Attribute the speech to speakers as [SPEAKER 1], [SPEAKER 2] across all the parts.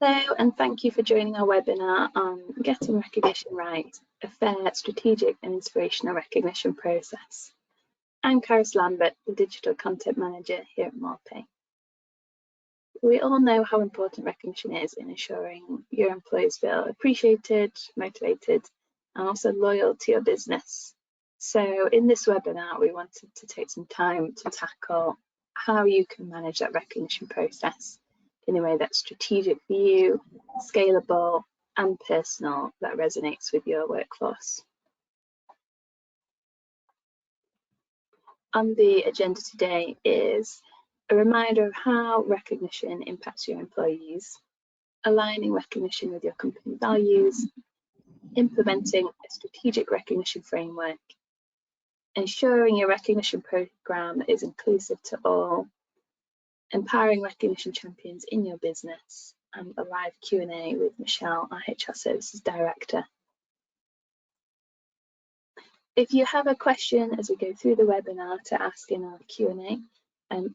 [SPEAKER 1] Hello, and thank you for joining our webinar on Getting Recognition Right, a fair, strategic and inspirational recognition process. I'm Caris Lambert, the Digital Content Manager here at Morpay. We all know how important recognition is in ensuring your employees feel appreciated, motivated, and also loyal to your business. So in this webinar, we wanted to take some time to tackle how you can manage that recognition process in a way that's strategic for you, scalable and personal, that resonates with your workforce. On the agenda today is a reminder of how recognition impacts your employees, aligning recognition with your company values, implementing a strategic recognition framework, ensuring your recognition program is inclusive to all, empowering recognition champions in your business, and a live Q&A with Michelle, our HR Services Director. If you have a question as we go through the webinar to ask in our Q&A,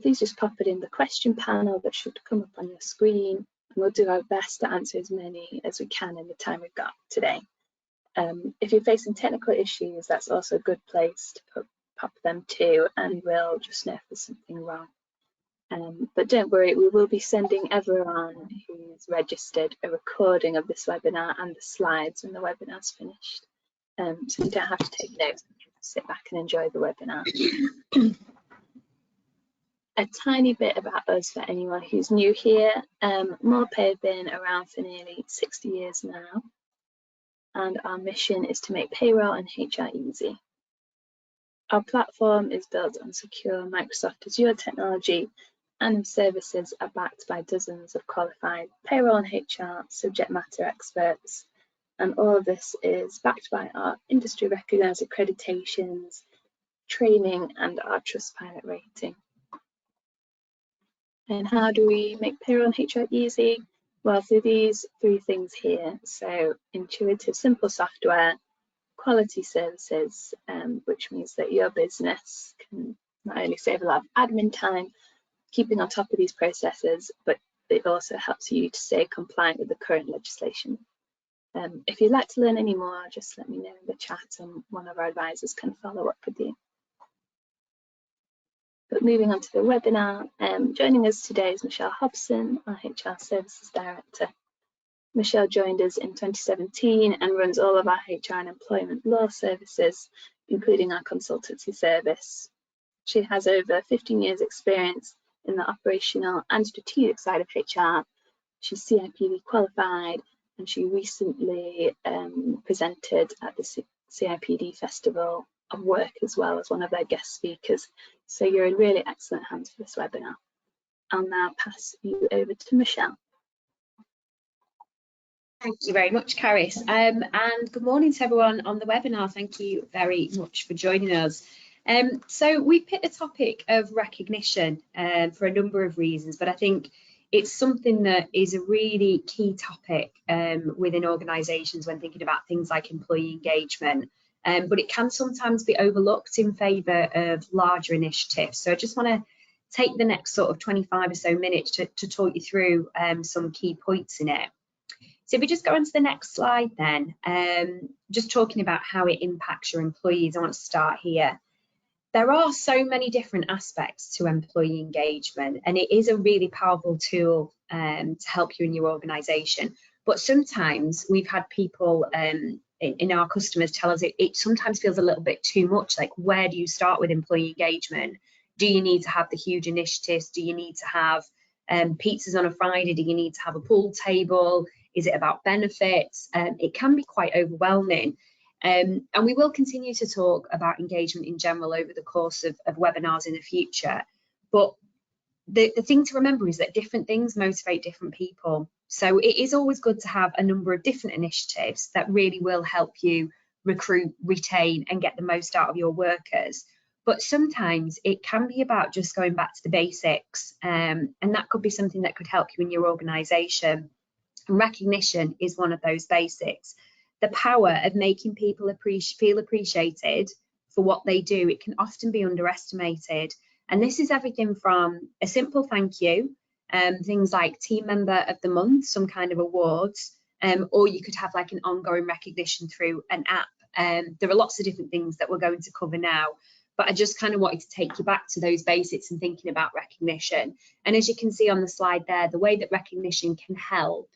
[SPEAKER 1] please just pop it in the question panel that should come up on your screen, and we'll do our best to answer as many as we can in the time we've got today. If you're facing technical issues, that's also a good place to pop them too, and we'll just know if there's something wrong. But don't worry, we will be sending everyone who's registered a recording of this webinar and the slides when the webinar's finished. So you don't have to take notes, you can sit back and enjoy the webinar. A tiny bit about us for anyone who's new here. Morpay have been around for nearly 60 years now, and our mission is to make payroll and HR easy. Our platform is built on secure Microsoft Azure technology, and services are backed by dozens of qualified payroll and HR subject matter experts. And all of this is backed by our industry recognised accreditations, training, and our Trustpilot rating. And how do we make payroll and HR easy? Well, through these three things here. So intuitive, simple software, quality services, which means that your business can not only save a lot of admin time, keeping on top of these processes, but it also helps you to stay compliant with the current legislation. If you'd like to learn any more, just let me know in the chat and one of our advisors can follow up with you. But moving on to the webinar, joining us today is Michelle Hobson, our HR Services Director. Michelle joined us in 2017 and runs all of our HR and employment law services, including our consultancy service. She has over 15 years experience in the operational and strategic side of HR. She's CIPD qualified, and she recently presented at the CIPD Festival of Work as well as one of their guest speakers. So you're in really excellent hands for this webinar. I'll now pass you over to Michelle.
[SPEAKER 2] Thank you very much, Caris. And good morning to everyone on the webinar. Thank you very much for joining us. So we picked the topic of recognition for a number of reasons, but I think it's something that is a really key topic within organisations when thinking about things like employee engagement, but it can sometimes be overlooked in favour of larger initiatives. So I just want to take the next sort of 25 or so minutes to talk you through some key points in it. So if we just go on to the next slide then, just talking about how it impacts your employees, I want to start here. There are so many different aspects to employee engagement, and it is a really powerful tool to help you in your organisation. But sometimes we've had people in our customers tell us it sometimes feels a little bit too much. Like, where do you start with employee engagement? Do you need to have the huge initiatives? Do you need to have pizzas on a Friday? Do you need to have a pool table? Is it about benefits? It can be quite overwhelming. And we will continue to talk about engagement in general over the course of webinars in the future. But the thing to remember is that different things motivate different people. So it is always good to have a number of different initiatives that really will help you recruit, retain, and get the most out of your workers. But sometimes it can be about just going back to the basics, and that could be something that could help you in your organisation. Recognition is one of those basics. The power of making people feel appreciated for what they do, it can often be underestimated. And this is everything from a simple thank you things like Team Member of the Month, some kind of awards, or you could have like an ongoing recognition through an app. There are lots of different things that we're going to cover now, but I just kind of wanted to take you back to those basics and thinking about recognition. And as you can see on the slide there, the way that recognition can help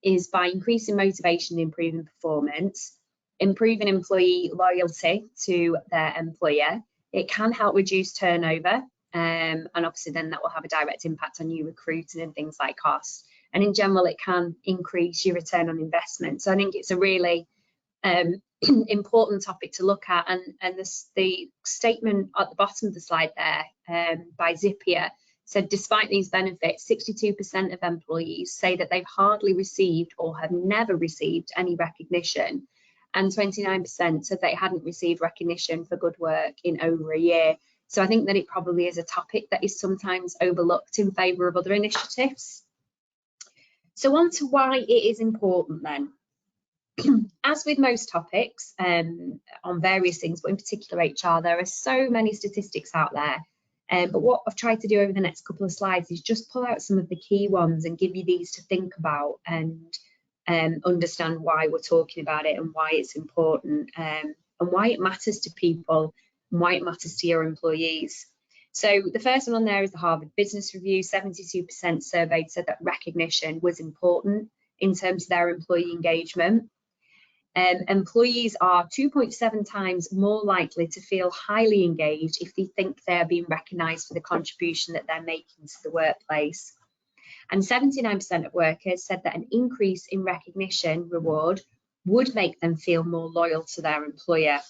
[SPEAKER 2] is by increasing motivation and improving performance, improving employee loyalty to their employer. It can help reduce turnover, and obviously then that will have a direct impact on you recruiting and things like costs. And in general, it can increase your return on investment. So I think it's a really important topic to look at. And the statement at the bottom of the slide there by Zapier said, despite these benefits, 62% of employees say that they've hardly received or have never received any recognition. And 29% said they hadn't received recognition for good work in over a year. So I think that it probably is a topic that is sometimes overlooked in favour of other initiatives. So on to why it is important then. As with most topics on various things, but in particular HR, there are so many statistics out there. But what I've tried to do over the next couple of slides is just pull out some of the key ones and give you these to think about and understand why we're talking about it and why it's important and why it matters to people and why it matters to your employees. So the first one on there is the Harvard Business Review. 72% surveyed said that recognition was important in terms of their employee engagement. Employees are 2.7 times more likely to feel highly engaged if they think they're being recognised for the contribution that they're making to the workplace. And 79% of workers said that an increase in recognition reward would make them feel more loyal to their employer.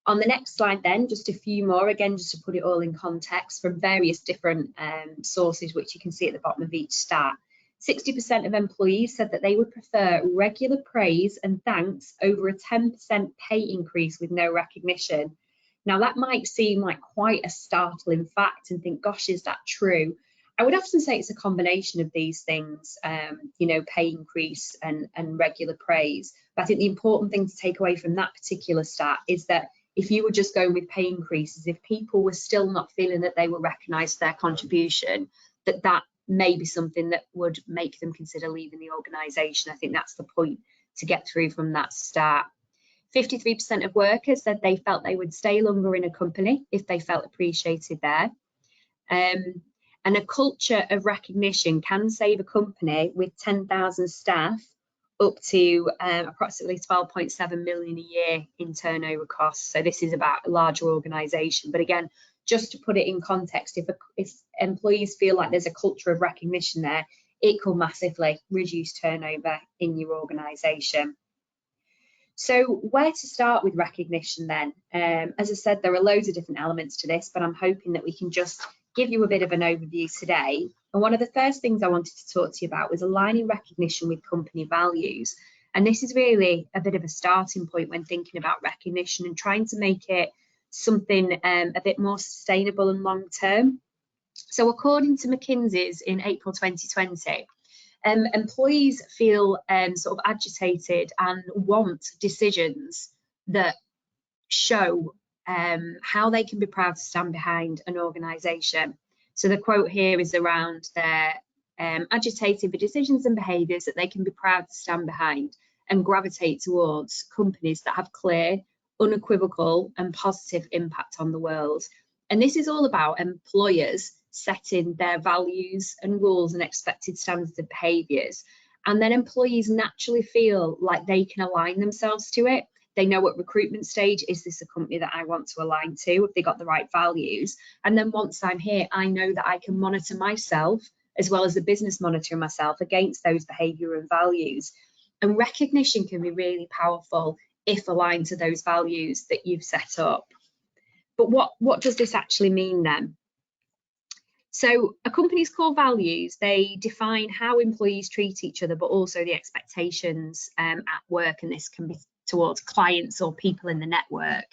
[SPEAKER 2] On the next slide then, just a few more, again, just to put it all in context from various different sources, which you can see at the bottom of each stat. 60% of employees said that they would prefer regular praise and thanks over a 10% pay increase with no recognition. Now, that might seem like quite a startling fact and think, gosh, is that true? I would often say it's a combination of these things, you know, pay increase and regular praise. But I think the important thing to take away from that particular stat is that if you were just going with pay increases, if people were still not feeling that they were recognised for their contribution, that may be something that would make them consider leaving the organisation. I think that's the point to get through from that stat. 53% of workers said they felt they would stay longer in a company if they felt appreciated there. And a culture of recognition can save a company with 10,000 staff up to approximately 12.7 million a year in turnover costs. So this is about a larger organisation. But again, just to put it in context, if employees feel like there's a culture of recognition there, it could massively reduce turnover in your organisation. So where to start with recognition then? As I said, there are loads of different elements to this, but I'm hoping that we can just give you a bit of an overview today. And one of the first things I wanted to talk to you about was aligning recognition with company values. And this is really a bit of a starting point when thinking about recognition and trying to make it something a bit more sustainable and long term. So according to McKinsey's in April 2020, employees feel sort of agitated and want decisions that show how they can be proud to stand behind an organisation. So the quote here is around their agitated for decisions and behaviours that they can be proud to stand behind and gravitate towards companies that have clear, unequivocal and positive impact on the world. And this is all about employers setting their values and rules and expected standards of behaviours. And then employees naturally feel like they can align themselves to it. They know at recruitment stage, is this a company that I want to align to? If they got the right values? And then once I'm here, I know that I can monitor myself as well as the business monitoring myself against those behaviour and values. And recognition can be really powerful if aligned to those values that you've set up. But what does this actually mean then? So a company's core values, they define how employees treat each other, but also the expectations at work, and this can be towards clients or people in the network.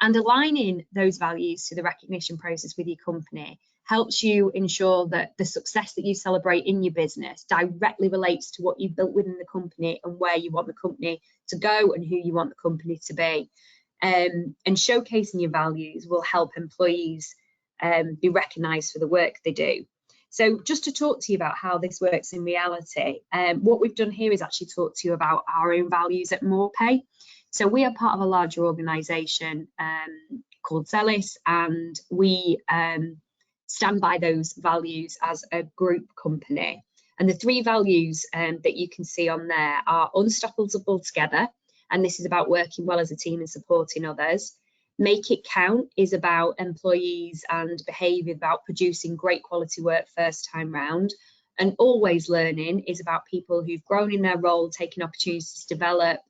[SPEAKER 2] And aligning those values to the recognition process with your company helps you ensure that the success that you celebrate in your business directly relates to what you've built within the company and where you want the company to go and who you want the company to be. And showcasing your values will help employees be recognised for the work they do. So just to talk to you about how this works in reality, what we've done here is actually talk to you about our own values at Morepay. So we are part of a larger organisation called Zealous, and we stand by those values as a group company. And the three values that you can see on there are unstoppable together, and this is about working well as a team and supporting others. Make it count is about employees and behaviour, about producing great quality work first time round. And always learning is about people who've grown in their role, taking opportunities to develop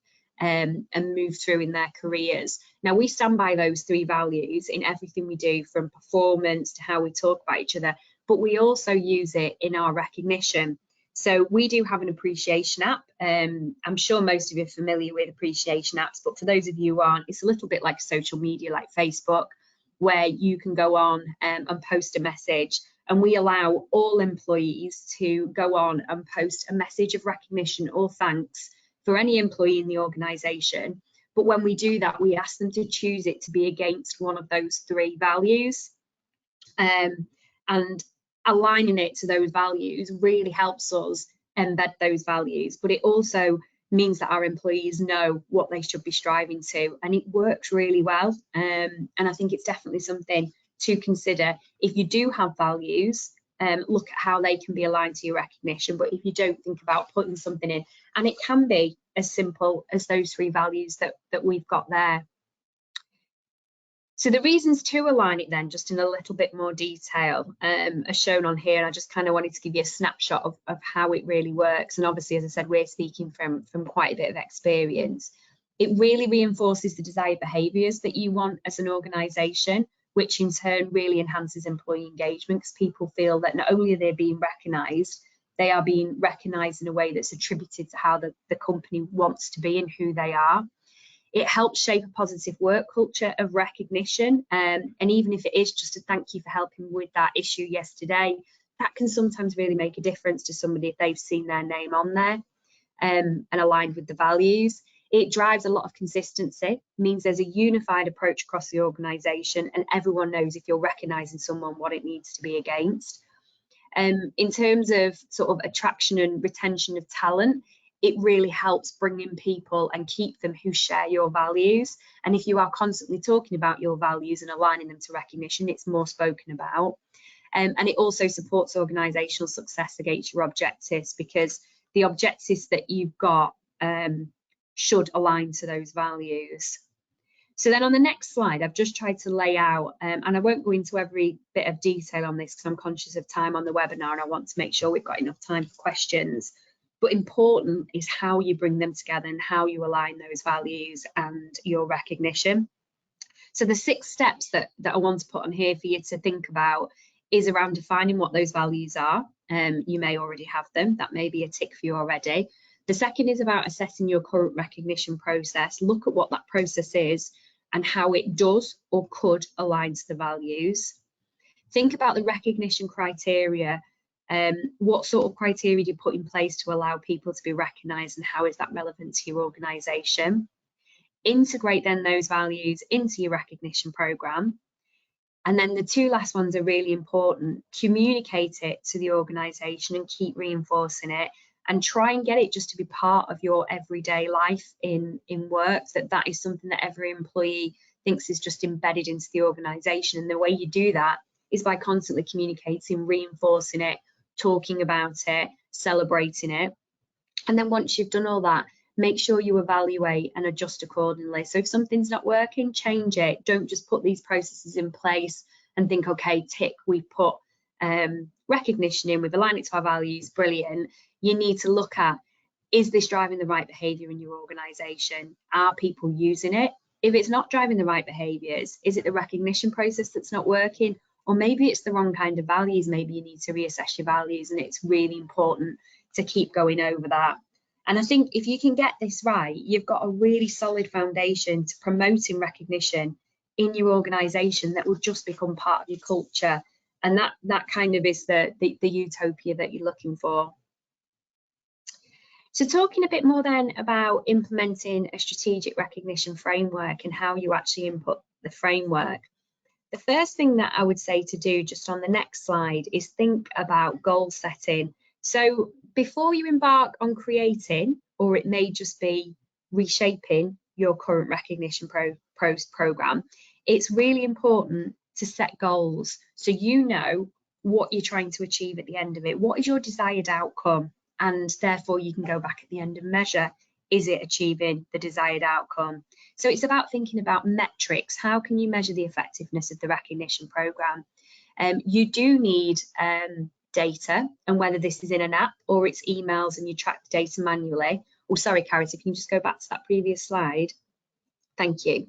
[SPEAKER 2] and move through in their careers. Now, we stand by those three values in everything we do, from performance to how we talk about each other, but we also use it in our recognition. So we do have an appreciation app. I'm sure most of you are familiar with appreciation apps, but for those of you who aren't, it's a little bit like social media, like Facebook, where you can go on and post a message, and we allow all employees to go on and post a message of recognition or thanks for any employee in the organisation. But when we do that, we ask them to choose it to be against one of those three values. And aligning it to those values really helps us embed those values, but it also means that our employees know what they should be striving to, and it works really well. And I think it's definitely something to consider. If you do have values, look at how they can be aligned to your recognition. But if you don't, think about putting something in, and it can be as simple as those three values that we've got there. So the reasons to align it then, just in a little bit more detail, are shown on here. And I just kind of wanted to give you a snapshot of how it really works. And obviously, as I said, we're speaking from quite a bit of experience. It really reinforces the desired behaviours that you want as an organisation, which in turn really enhances employee engagement, because people feel that not only are they being recognised, they are being recognised in a way that's attributed to how the company wants to be and who they are. It helps shape a positive work culture of recognition, and even if it is just a thank you for helping with that issue yesterday, that can sometimes really make a difference to somebody if they've seen their name on there and aligned with the values. It drives a lot of consistency, means there's a unified approach across the organisation, and everyone knows if you're recognising someone what it needs to be against. In terms of sort of attraction and retention of talent, it really helps bring in people and keep them who share your values. And if you are constantly talking about your values and aligning them to recognition, it's more spoken about. And it also supports organisational success against your objectives, because the objectives that you've got should align to those values. So then on the next slide, I've just tried to lay out, and I won't go into every bit of detail on this because I'm conscious of time on the webinar and I want to make sure we've got enough time for questions. But important is how you bring them together and how you align those values and your recognition. So the 6 steps that I want to put on here for you to think about is around defining what those values are. You may already have them. That may be a tick for you already. The second is about assessing your current recognition process. Look at what that process is and how it does or could align to the values. Think about the recognition criteria. What sort of criteria do you put in place to allow people to be recognised, and how is that relevant to your organisation? Integrate then those values into your recognition programme. And then the 2 last ones are really important. Communicate it to the organisation and keep reinforcing it, and try and get it just to be part of your everyday life in work, that is something that every employee thinks is just embedded into the organisation. And the way you do that is by constantly communicating, reinforcing it, talking about it, celebrating it. And then once you've done all that, make sure you evaluate and adjust accordingly. So if something's not working, change it. Don't just put these processes in place and think, okay, tick, we've put recognition in, we've aligned it to our values, brilliant. You need to look at, is this driving the right behaviour in your organisation? Are people using it? If it's not driving the right behaviours, is it the recognition process that's not working? Or maybe it's the wrong kind of values. Maybe you need to reassess your values, and it's really important to keep going over that. And I think if you can get this right, you've got a really solid foundation to promoting recognition in your organisation that will just become part of your culture. And that kind of is the utopia that you're looking for. So talking a bit more then about implementing a strategic recognition framework and how you actually input the framework. the first thing that I would say to do just on the next slide is think about goal setting. So before you embark on creating, or it may just be reshaping your current recognition program, it's really important to set goals so you know what you're trying to achieve at the end of it. What is your desired outcome? And therefore you can go back at the end and measure, is it achieving the desired outcome? So it's about thinking about metrics. How can you measure the effectiveness of the recognition program? You do need data, and whether this is in an app or it's emails and you track the data manually. Oh, sorry, Carrie, if you can just go back to that previous slide. Thank you.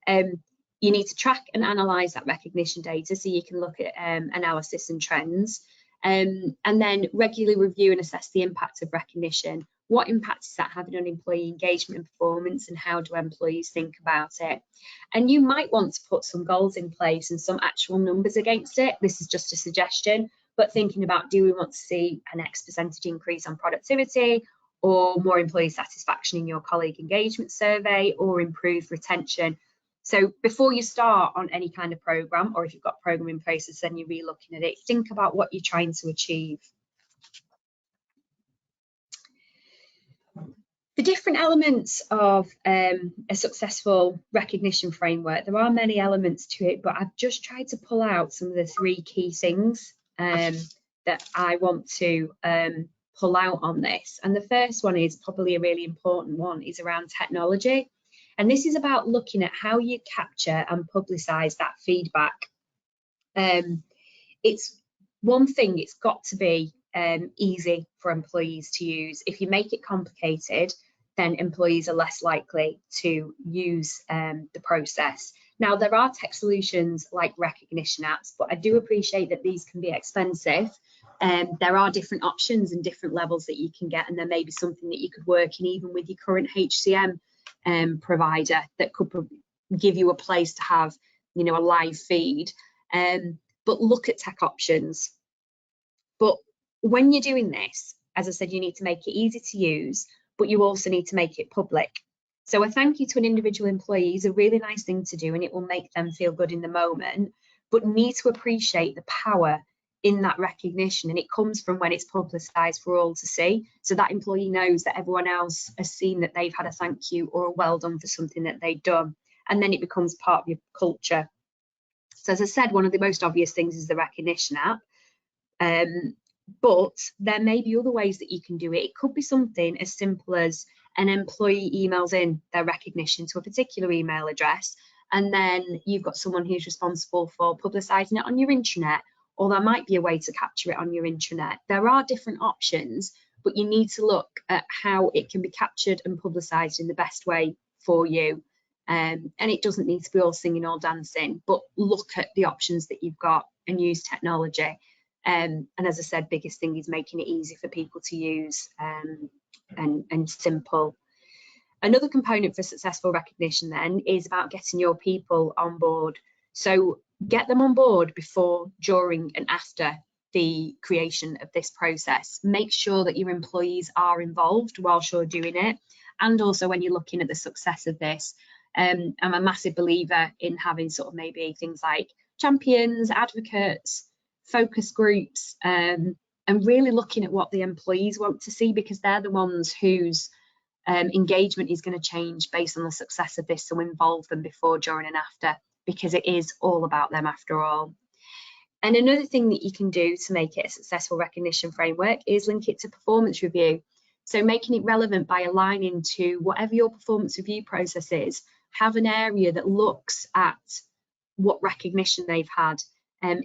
[SPEAKER 2] You need to track and analyse that recognition data so you can look at analysis and trends, and then regularly review and assess the impact of recognition. What impact is that having on employee engagement and performance, and how do employees think about it? And you might want to put some goals in place and some actual numbers against it. This is just a suggestion, but thinking about, do we want to see an X percentage increase on productivity, or more employee satisfaction in your colleague engagement survey, or improved retention? So before you start on any kind of program, or if you've got program in place, then you're re-looking at it, think about what you're trying to achieve. The different elements of a successful recognition framework, there are many elements to it, but I've just tried to pull out some of the 3 key things that I want to pull out on this. And the first one is probably a really important one, is around technology. And this is about looking at how you capture and publicise that feedback. It's one thing, it's got to be easy for employees to use. If you make it complicated, then employees are less likely to use the process. Now, there are tech solutions like recognition apps, but I do appreciate that these can be expensive. There are different options and different levels that you can get, and there may be something that you could work in even with your current HCM provider that could give you a place to have, you know, a live feed. But look at tech options. But when you're doing this, as I said, you need to make it easy to use, but you also need to make it public. So a thank you to an individual employee is a really nice thing to do, and it will make them feel good in the moment, but need to appreciate the power in that recognition, and it comes from when it's publicised for all to see, so that employee knows that everyone else has seen that they've had a thank you or a well done for something that they've done, and then it becomes part of your culture. So as I said, one of the most obvious things is the recognition app, but there may be other ways that you can do it. It could be something as simple as an employee emails in their recognition to a particular email address, and then you've got someone who's responsible for publicising it on your intranet, or there might be a way to capture it on your intranet. There are different options, but you need to look at how it can be captured and publicised in the best way for you. And it doesn't need to be all singing or dancing, but look at the options that you've got and use technology. And as I said, biggest thing is making it easy for people to use and simple. Another component for successful recognition then is about getting your people on board. So get them on board before, during and after the creation of this process. Make sure that your employees are involved whilst you're doing it, and also when you're looking at the success of this. I'm a massive believer in having sort of maybe things like champions, advocates, focus groups, and really looking at what the employees want to see, because they're the ones whose engagement is going to change based on the success of this. So involve them before, during and after, because it is all about them after all. And another thing that you can do to make it a successful recognition framework is link it to performance review. So making it relevant by aligning to whatever your performance review process is. Have an area that looks at what recognition they've had,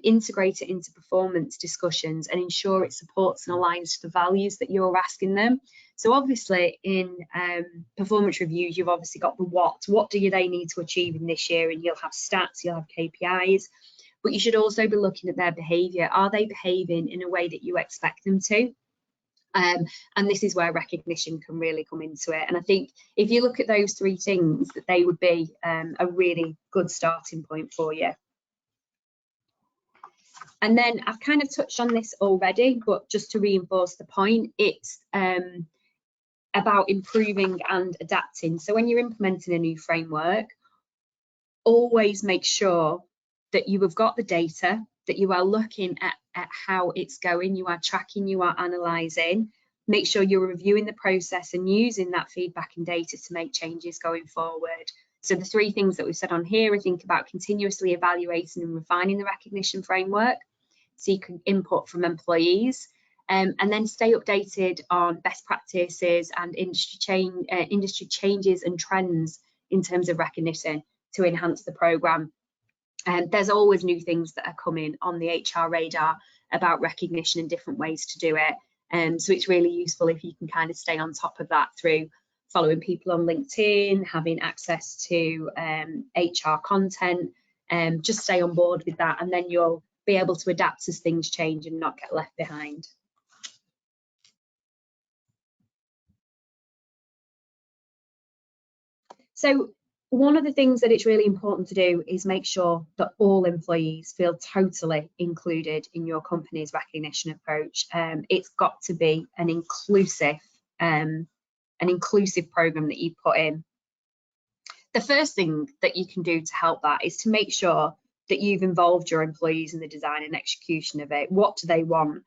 [SPEAKER 2] integrate it into performance discussions, and ensure it supports and aligns to the values that you're asking them. So obviously in performance reviews, you've obviously got the what do they need to achieve in this year, and you'll have stats, you'll have KPIs, but you should also be looking at their behaviour. Are they behaving in a way that you expect them to? And this is where recognition can really come into it. And I think if you look at those 3 things, that they would be a really good starting point for you. And then I've kind of touched on this already, but just to reinforce the point, it's about improving and adapting. So when you're implementing a new framework, always make sure that you have got the data, that you are looking at how it's going, you are tracking, you are analysing. Make sure you're reviewing the process and using that feedback and data to make changes going forward. So the 3 things that we've said on here, I think about continuously evaluating and refining the recognition framework, seeking input from employees, and then stay updated on best practices and industry changes and trends in terms of recognition to enhance the programme. And there's always new things that are coming on the HR radar about recognition and different ways to do it. So it's really useful if you can kind of stay on top of that through following people on LinkedIn, having access to HR content, just stay on board with that, and then you'll be able to adapt as things change and not get left behind. So one of the things that it's really important to do is make sure that all employees feel totally included in your company's recognition approach. It's got to be an inclusive program that you put in. The first thing that you can do to help that is to make sure that you've involved your employees in the design and execution of it. What do they want?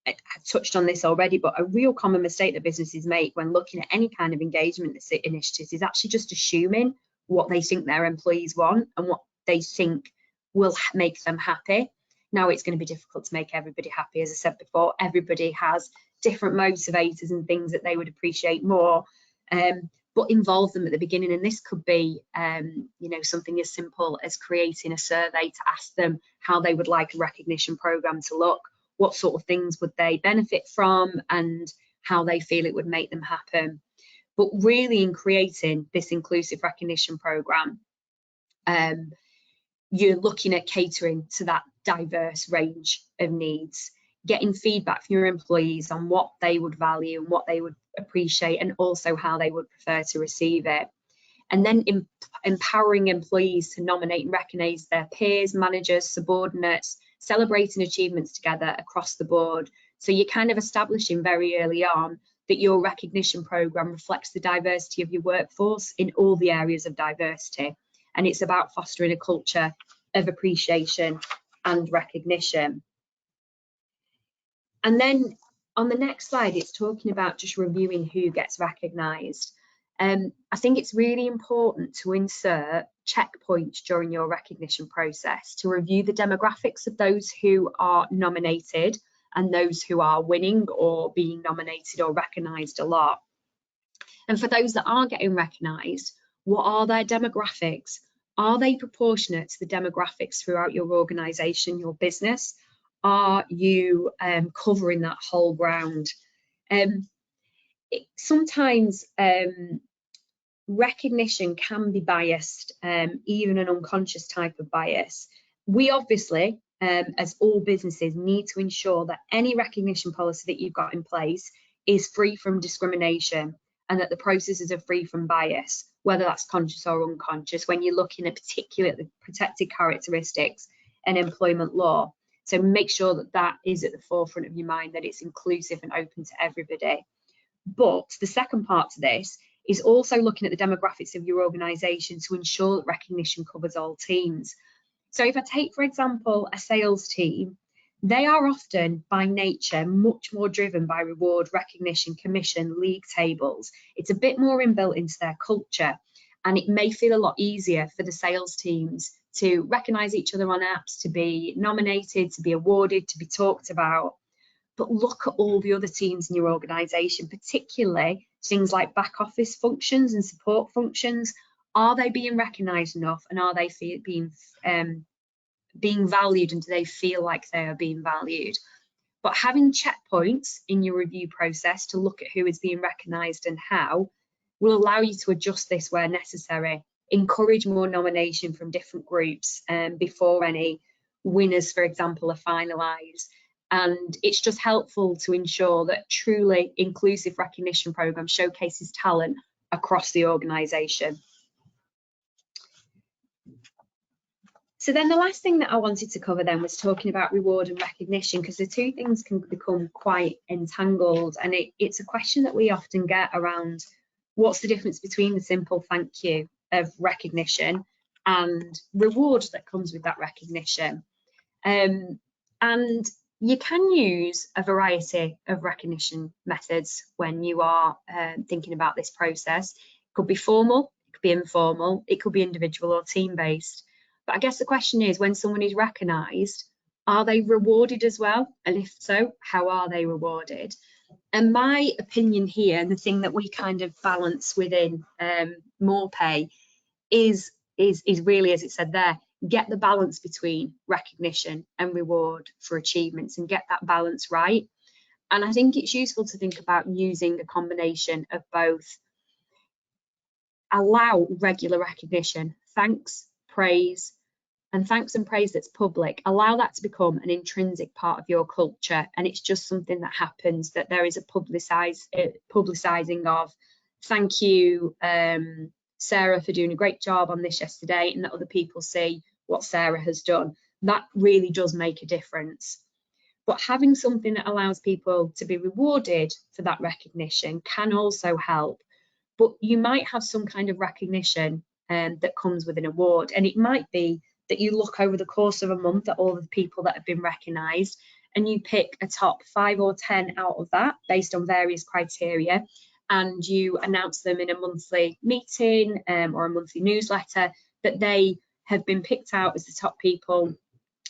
[SPEAKER 2] I've touched on this already, but a real common mistake that businesses make when looking at any kind of engagement initiatives is actually just assuming what they think their employees want and what they think will make them happy. Now, it's going to be difficult to make everybody happy. As I said before, everybody has different motivators and things that they would appreciate more, but involve them at the beginning. And this could be, something as simple as creating a survey to ask them how they would like a recognition program to look. What sort of things would they benefit from and how they feel it would make them happen. But really, in creating this inclusive recognition program, you're looking at catering to that diverse range of needs, getting feedback from your employees on what they would value and what they would appreciate, and also how they would prefer to receive it. And then empowering employees to nominate and recognise their peers, managers, subordinates, celebrating achievements together across the board. So you're kind of establishing very early on that your recognition programme reflects the diversity of your workforce in all the areas of diversity. And it's about fostering a culture of appreciation and recognition. And then on the next slide, it's talking about just reviewing who gets recognised. I think it's really important to insert checkpoints during your recognition process to review the demographics of those who are nominated and those who are winning or being nominated or recognised a lot. And for those that are getting recognised, what are their demographics? Are they proportionate to the demographics throughout your organisation, your business? Are you covering that whole ground? Sometimes recognition can be biased, even an unconscious type of bias. We obviously, as all businesses, need to ensure that any recognition policy that you've got in place is free from discrimination and that the processes are free from bias, whether that's conscious or unconscious, when you're looking at particularly protected characteristics and employment law. So make sure that that is at the forefront of your mind, that it's inclusive and open to everybody. But the second part to this is also looking at the demographics of your organisation to ensure that recognition covers all teams. So if I take, for example, a sales team, they are often by nature much more driven by reward, recognition, commission, league tables. It's a bit more inbuilt into their culture, and it may feel a lot easier for the sales teams to recognise each other on apps, to be nominated, to be awarded, to be talked about. But look at all the other teams in your organisation, particularly things like back office functions and support functions. Are they being recognised enough, and are they being valued, and do they feel like they are being valued? But having checkpoints in your review process to look at who is being recognised and how will allow you to adjust this where necessary, encourage more nomination from different groups before any winners, for example, are finalised. And it's just helpful to ensure that truly inclusive recognition program showcases talent across the organisation. So then the last thing that I wanted to cover then was talking about reward and recognition, because the two things can become quite entangled, and it's a question that we often get around what's the difference between the simple thank you of recognition and reward that comes with that recognition. And you can use a variety of recognition methods when you are thinking about this process. It could be formal, it could be informal, it could be individual or team-based. But I guess the question is, when someone is recognised, are they rewarded as well? And if so, how are they rewarded? And my opinion here, and the thing that we kind of balance within More Pay, is really, as it said there, get the balance between recognition and reward for achievements and get that balance right. And I think it's useful to think about using a combination of both. Allow regular recognition, thanks, praise, and thanks and praise that's public. Allow that to become an intrinsic part of your culture, and it's just something that happens, that there is a publicising of, thank you, Sarah, for doing a great job on this yesterday, and that other people see what Sarah has done. That really does make a difference. But having something that allows people to be rewarded for that recognition can also help. But you might have some kind of recognition that comes with an award, and it might be that you look over the course of a month at all the people that have been recognised, and you pick a top 5 or 10 out of that based on various criteria, and you announce them in a monthly meeting or a monthly newsletter that they have been picked out as the top people,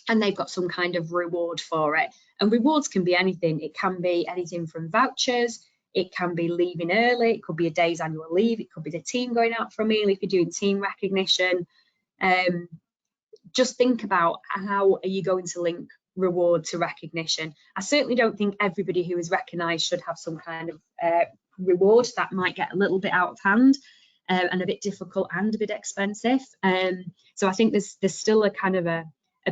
[SPEAKER 2] and they've got some kind of reward for it. And rewards can be anything. It can be anything from vouchers, it can be leaving early, it could be a day's annual leave, it could be the team going out for a meal if you're doing team recognition. Just think about, how are you going to link reward to recognition? I certainly don't think everybody who is recognised should have some kind of reward. That might get a little bit out of hand and a bit difficult and a bit expensive. So I think there's still a kind of a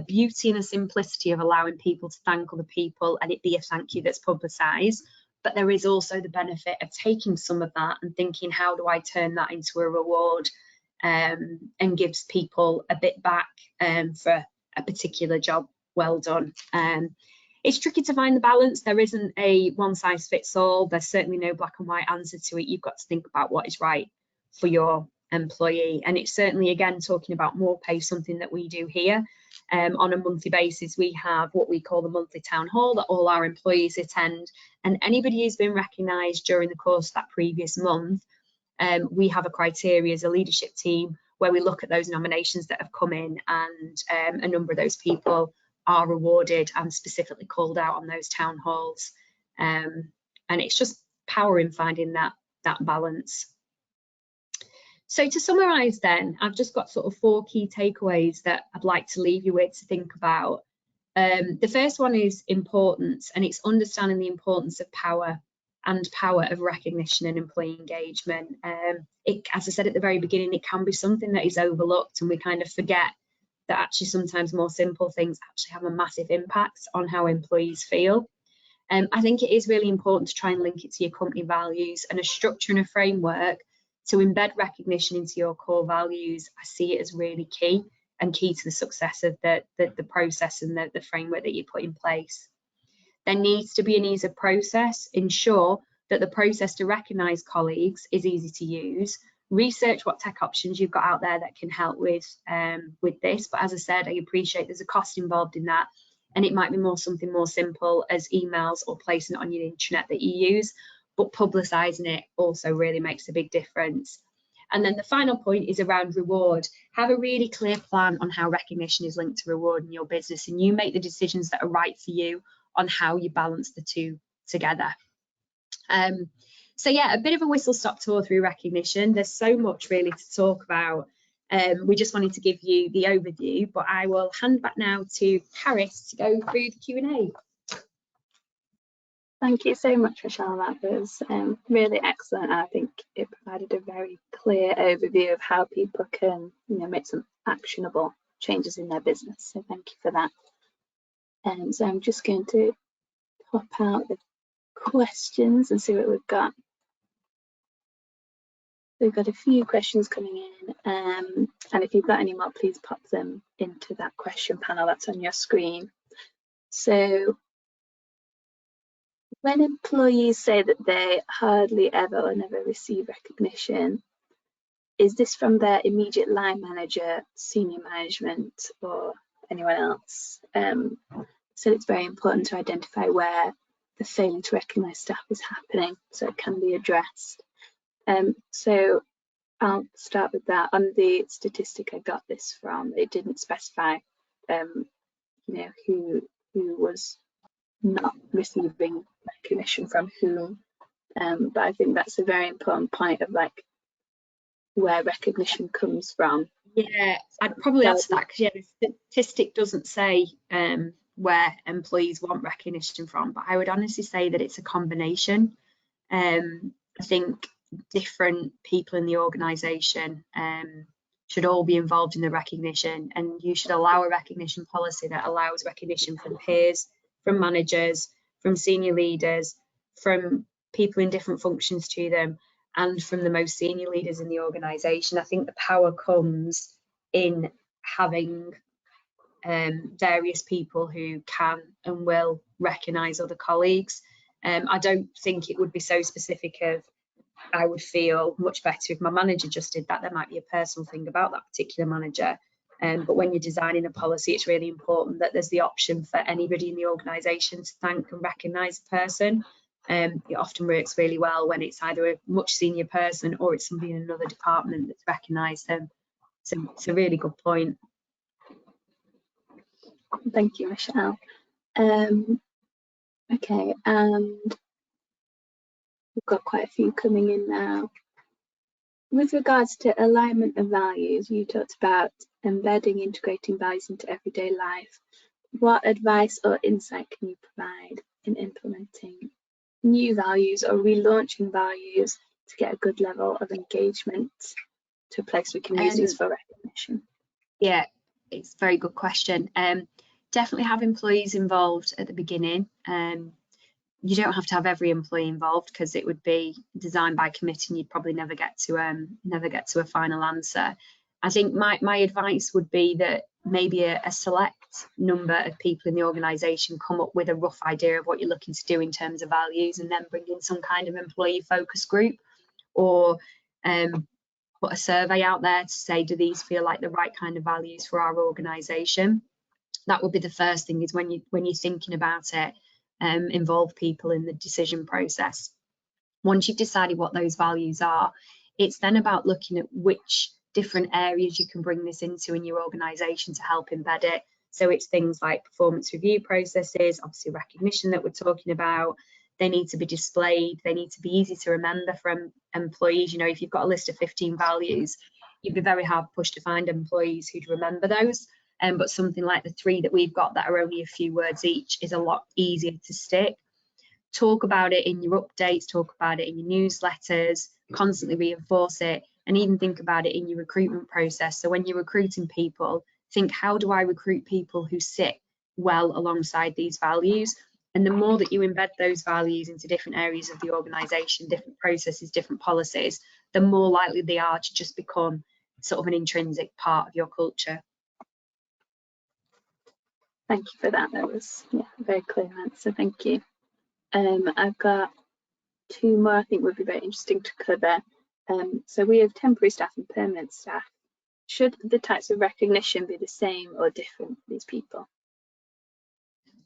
[SPEAKER 2] beauty and a simplicity of allowing people to thank other people and it be a thank you that's publicised. But there is also the benefit of taking some of that and thinking, how do I turn that into a reward, and gives people a bit back for a particular job well done. It's tricky to find the balance. There isn't a one size fits all. There's certainly no black and white answer to it. You've got to think about what is right for your employee. And it's certainly, again, talking about More Pay, something that we do here. On a monthly basis, we have what we call the monthly town hall that all our employees attend. And anybody who's been recognised during the course of that previous month, we have a criteria as a leadership team where we look at those nominations that have come in, and a number of those people are rewarded and specifically called out on those town halls. And it's just power in finding that balance. So to summarise then, I've just got sort of 4 key takeaways that I'd like to leave you with to think about. The first one is importance, and it's understanding the importance of power of recognition and employee engagement. As I said at the very beginning, it can be something that is overlooked, and we kind of forget that actually sometimes more simple things actually have a massive impact on how employees feel. I think it is really important to try and link it to your company values, and a structure and a framework to embed recognition into your core values. I see it as really key to the success of the process and the framework that you put in place. There needs to be an ease of process. Ensure that the process to recognise colleagues is easy to use. Research what tech options you've got out there that can help with this. But as I said, I appreciate there's a cost involved in that, and it might be something more simple as emails or placing it on your intranet that you use. But publicising it also really makes a big difference. And then the final point is around reward. Have a really clear plan on how recognition is linked to reward in your business, and you make the decisions that are right for you on how you balance the two together. So yeah, a bit of a whistle-stop tour through recognition. There's so much really to talk about. We just wanted to give you the overview, but I will hand back now to Caris to go through the Q&A.
[SPEAKER 1] Thank you so much, Michelle. That was really excellent. I think it provided a very clear overview of how people can, make some actionable changes in their business. So thank you for that. So I'm just going to pop out the questions and see what we've got. We've got a few questions coming in, and if you've got any more, please pop them into that question panel that's on your screen. So when employees say that they hardly ever or never receive recognition, is this from their immediate line manager, senior management, or anyone else? So it's very important to identify where the failure to recognise staff is happening so it can be addressed. So I'll start with that. On the statistic I got this from, it didn't specify who was not receiving recognition from whom, but I think that's a very important point of like where recognition comes from.
[SPEAKER 2] Yeah, I'd probably add to that because the statistic doesn't say where employees want recognition from, but I would honestly say that it's a combination. I think different people in the organisation should all be involved in the recognition, and you should allow a recognition policy that allows recognition from peers, from managers, from senior leaders, from people in different functions to them, and from the most senior leaders in the organisation. I think the power comes in having various people who can and will recognise other colleagues. I don't think it would be so specific of, I would feel much better if my manager just did that. There might be a personal thing about that particular manager. But when you're designing a policy, it's really important that there's the option for anybody in the organisation to thank and recognise a person. It often works really well when it's either a much senior person or it's somebody in another department that's recognised them. So it's a really good point.
[SPEAKER 1] Thank you, Michelle. Okay, and we've got quite a few coming in now. With regards to alignment of values, you talked about embedding, integrating values into everyday life. What advice or insight can you provide in implementing new values or relaunching values to get a good level of engagement to a place we can use these for recognition?
[SPEAKER 2] Yeah, it's a very good question. Definitely have employees involved at the beginning. You don't have to have every employee involved because it would be designed by committee and you'd probably never get to a final answer. I think my advice would be that maybe a select number of people in the organisation come up with a rough idea of what you're looking to do in terms of values, and then bring in some kind of employee focus group, or put a survey out there to say, do these feel like the right kind of values for our organisation? That would be the first thing, is when you're thinking about it, involve people in the decision process. Once you've decided what those values are, it's then about looking at which different areas you can bring this into in your organisation to help embed it. So it's things like performance review processes, obviously recognition that we're talking about. They need to be displayed, they need to be easy to remember from employees. If you've got a list of 15 values, you'd be very hard pushed to find employees who'd remember those. But something like the 3 that we've got that are only a few words each is a lot easier to stick. Talk about it in your updates, talk about it in your newsletters, constantly reinforce it, and even think about it in your recruitment process. So when you're recruiting people, think, how do I recruit people who sit well alongside these values? And the more that you embed those values into different areas of the organisation, different processes, different policies, the more likely they are to just become sort of an intrinsic part of your culture.
[SPEAKER 1] Thank you for that. That was a very clear answer. Thank you. I've got 2 more I think would be very interesting to cover. So we have temporary staff and permanent staff. Should the types of recognition be the same or different for these people?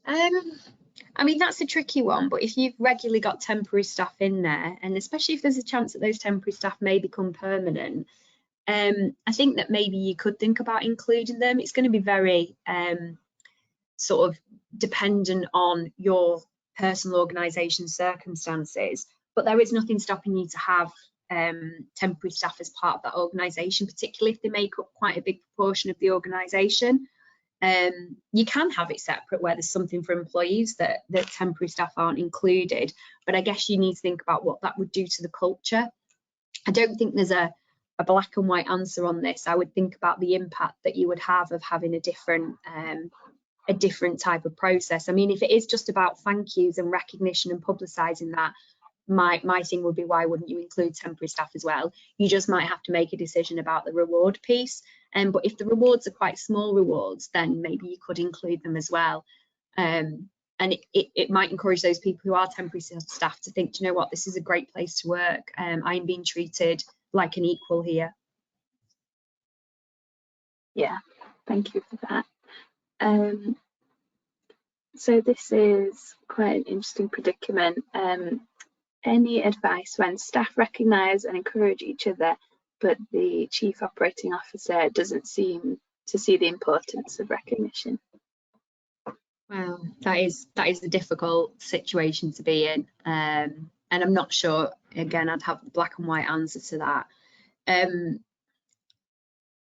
[SPEAKER 2] I mean, that's a tricky one, but if you've regularly got temporary staff in there, and especially if there's a chance that those temporary staff may become permanent, I think that maybe you could think about including them. It's going to be very sort of dependent on your personal organisation circumstances, but there is nothing stopping you to have temporary staff as part of that organisation, particularly if they make up quite a big proportion of the organisation. You can have it separate where there's something for employees that temporary staff aren't included, but I guess you need to think about what that would do to the culture. I don't think there's a black and white answer on this. I would think about the impact that you would have of having a different type of process. I mean, if it is just about thank yous and recognition and publicising that, my thing would be, why wouldn't you include temporary staff as well? You just might have to make a decision about the reward piece. But if the rewards are quite small rewards, then maybe you could include them as well. And it might encourage those people who are temporary staff to think, do you know what, this is a great place to work. I'm being treated like an equal here.
[SPEAKER 1] Yeah, thank you for that. So this is quite an interesting predicament. Any advice when staff recognise and encourage each other, but the Chief Operating Officer doesn't seem to see the importance of recognition?
[SPEAKER 2] Wow, that is a difficult situation to be in, and I'm not sure. Again, I'd have the black and white answer to that.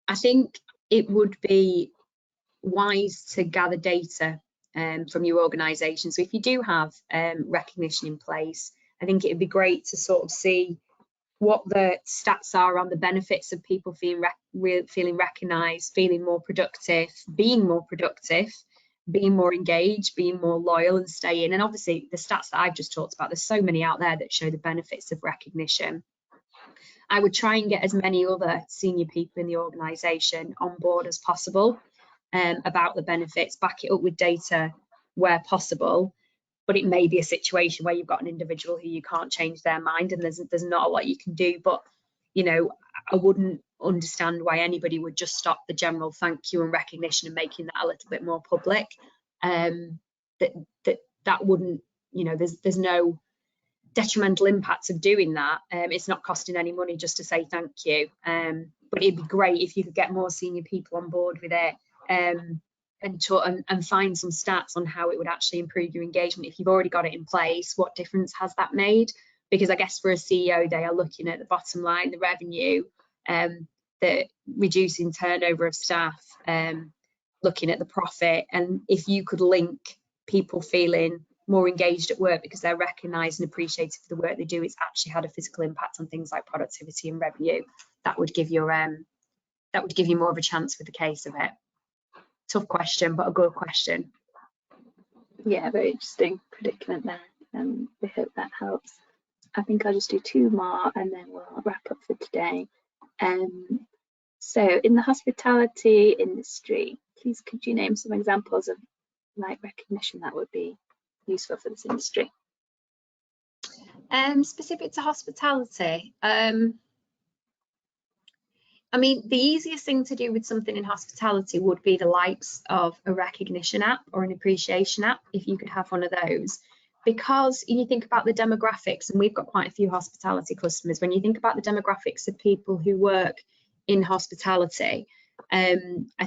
[SPEAKER 2] I think it would be wise to gather data from your organisation. So if you do have recognition in place, I think it'd be great to sort of see what the stats are on the benefits of people feeling recognised, feeling more productive, being more engaged, being more loyal and staying. And obviously the stats that I've just talked about, there's so many out there that show the benefits of recognition. I would try and get as many other senior people in the organisation on board as possible about the benefits, back it up with data where possible. But it may be a situation where you've got an individual who you can't change their mind and there's not a lot you can do. But, you know, I wouldn't understand why anybody would just stop the general thank you and recognition and making that a little bit more public. That wouldn't, you know, there's no detrimental impacts of doing that. It's not costing any money just to say thank you. But it'd be great if you could get more senior people on board with it. And find some stats on how it would actually improve your engagement. If you've already got it in place, what difference has that made? Because I guess for a CEO, they are looking at the bottom line, the revenue, the reducing turnover of staff, looking at the profit. And if you could link people feeling more engaged at work because they're recognised and appreciated for the work they do, it's actually had a physical impact on things like productivity and revenue. That would give you more of a chance with the case of it. Tough question, but a good question.
[SPEAKER 1] Yeah, very interesting predicament there. We hope that helps. I think I'll just do two more and then we'll wrap up for today. So in the hospitality industry, please could you name some examples of like recognition that would be useful for this industry?
[SPEAKER 2] Specific to hospitality, I mean, the easiest thing to do with something in hospitality would be the likes of a recognition app or an appreciation app, if you could have one of those. Because when you think about the demographics, and we've got quite a few hospitality customers, when you think about the demographics of people who work in hospitality, I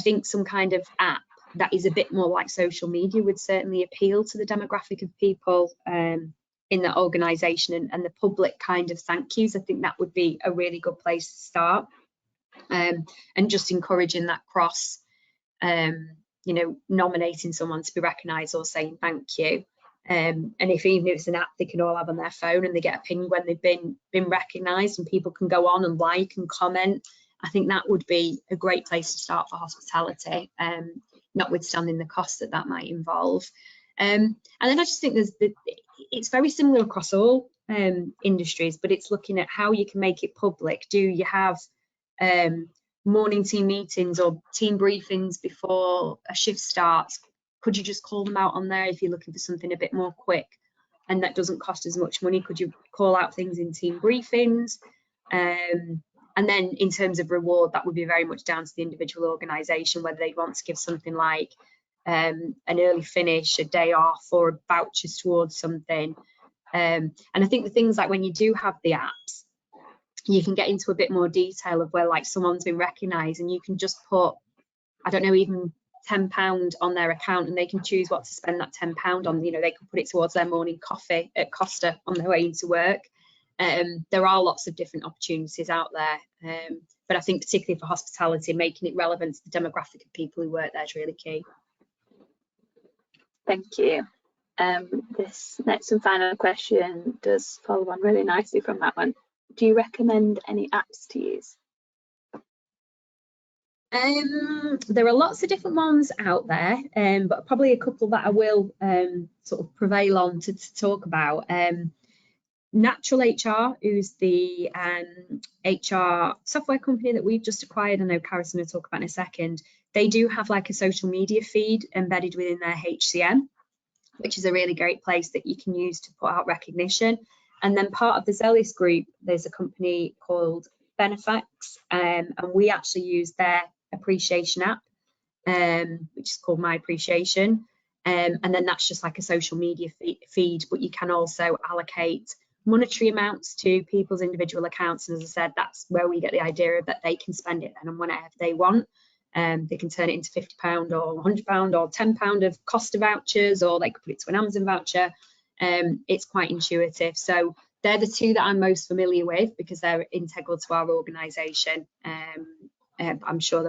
[SPEAKER 2] think some kind of app that is a bit more like social media would certainly appeal to the demographic of people in that organisation, and the public kind of thank yous. I think that would be a really good place to start. And just encouraging that cross, you know, nominating someone to be recognised or saying thank you. And even if it's an app they can all have on their phone and they get a ping when they've been recognised, and people can go on and like and comment, I think that would be a great place to start for hospitality, notwithstanding the cost that might involve. And then I just think it's very similar across all industries, but it's looking at how you can make it public. Do you have morning team meetings or team briefings before a shift starts? Could you just call them out on there if you're looking for something a bit more quick and that doesn't cost as much money? Could you call out things in team briefings? And then in terms of reward, that would be very much down to the individual organisation, whether they'd want to give something like an early finish, a day off, or vouchers towards something. And I think the things like when you do have the apps, you can get into a bit more detail of where like someone's been recognised, and you can just put, I don't know, even £10 on their account, and they can choose what to spend that £10 on. You know, they can put it towards their morning coffee at Costa on their way into work. There are lots of different opportunities out there, but I think particularly for hospitality, making it relevant to the demographic of people who work there is really key.
[SPEAKER 1] Thank you. This next and final question does follow on really nicely from that one. Do you recommend any apps to use?
[SPEAKER 2] There are lots of different ones out there, but probably a couple that I will sort of prevail on to talk about. Natural HR, who's the HR software company that we've just acquired, I know Karis will talk about in a second. They do have like a social media feed embedded within their HCM, which is a really great place that you can use to put out recognition. And then part of the Zealous group, there's a company called Benefax, and we actually use their appreciation app, which is called My Appreciation. And then that's just like a social media feed, but you can also allocate monetary amounts to people's individual accounts. And as I said, that's where we get the idea of that they can spend it then on whatever they want. They can turn it into £50 or £100 or £10 of Costa vouchers, or they could put it to an Amazon voucher. It's quite intuitive. So they're the two that I'm most familiar with because they're integral to our organisation. I'm sure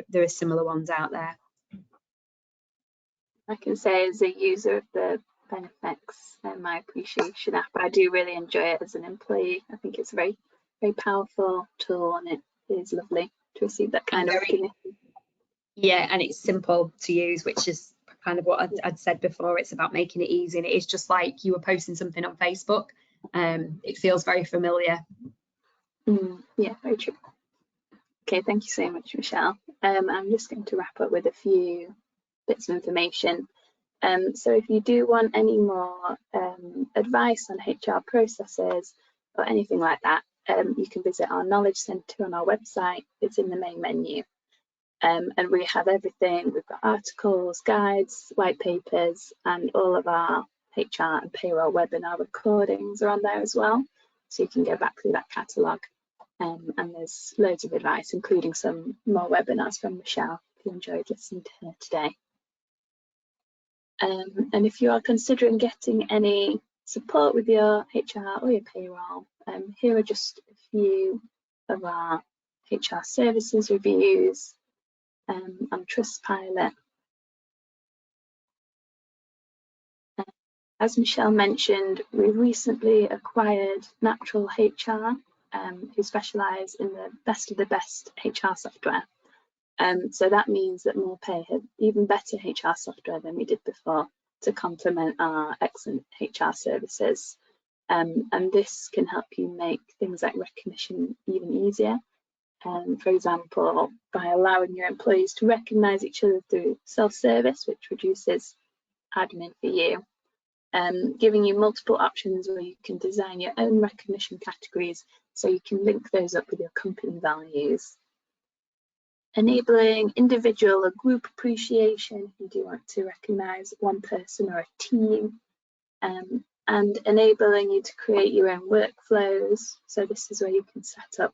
[SPEAKER 2] there are similar ones out there.
[SPEAKER 1] I can say as a user of the benefits and My Appreciation app, I do really enjoy it as an employee. I think it's a very, very powerful tool, and it is lovely to receive that kind of recognition.
[SPEAKER 2] Yeah, and it's simple to use, which is kind of what I'd said before. It's about making it easy, and it is just like you were posting something on Facebook. It feels very familiar.
[SPEAKER 1] Yeah, very true. Okay, thank you so much, Michelle. I'm just going to wrap up with a few bits of information. So if you do want any more advice on HR processes or anything like that, you can visit our Knowledge Centre on our website. It's in the main menu. And we have everything. We've got articles, guides, white papers, and all of our HR and payroll webinar recordings are on there as well. So you can go back through that catalogue. And there's loads of advice, including some more webinars from Michelle, if you enjoyed listening to her today. And if you are considering getting any support with your HR or your payroll, here are just a few of our HR services reviews on Trustpilot. As Michelle mentioned, we recently acquired Natural HR, who specialise in the best of the best HR software. So that means that MorePay have even better HR software than we did before to complement our excellent HR services. And this can help you make things like recognition even easier. For example, by allowing your employees to recognise each other through self-service, which reduces admin for you. Giving you multiple options where you can design your own recognition categories so you can link those up with your company values. Enabling individual or group appreciation if you do want to recognise one person or a team, and enabling you to create your own workflows. So this is where you can set up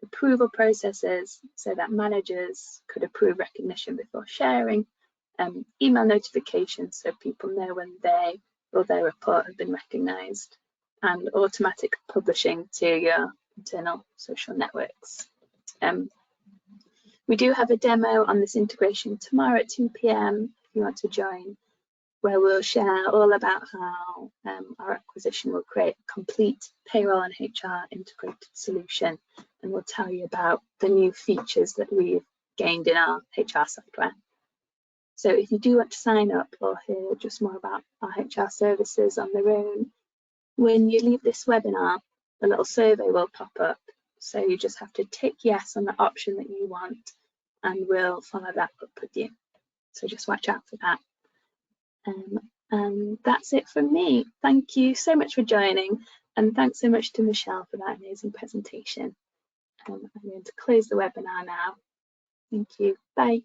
[SPEAKER 1] approval processes so that managers could approve recognition before sharing, email notifications so people know when they or their report have been recognised, and automatic publishing to your internal social networks. We do have a demo on this integration tomorrow at 2 p.m. if you want to join, where we'll share all about how our acquisition will create a complete payroll and HR integrated solution, and we'll tell you about the new features that we've gained in our HR software. So if you do want to sign up or hear just more about our HR services on their own, when you leave this webinar, a little survey will pop up. So you just have to tick yes on the option that you want, and we'll follow that up with you. So just watch out for that. And that's it from me. Thank you so much for joining, and thanks so much to Michelle for that amazing presentation. I'm going to close the webinar now. Thank you. Bye.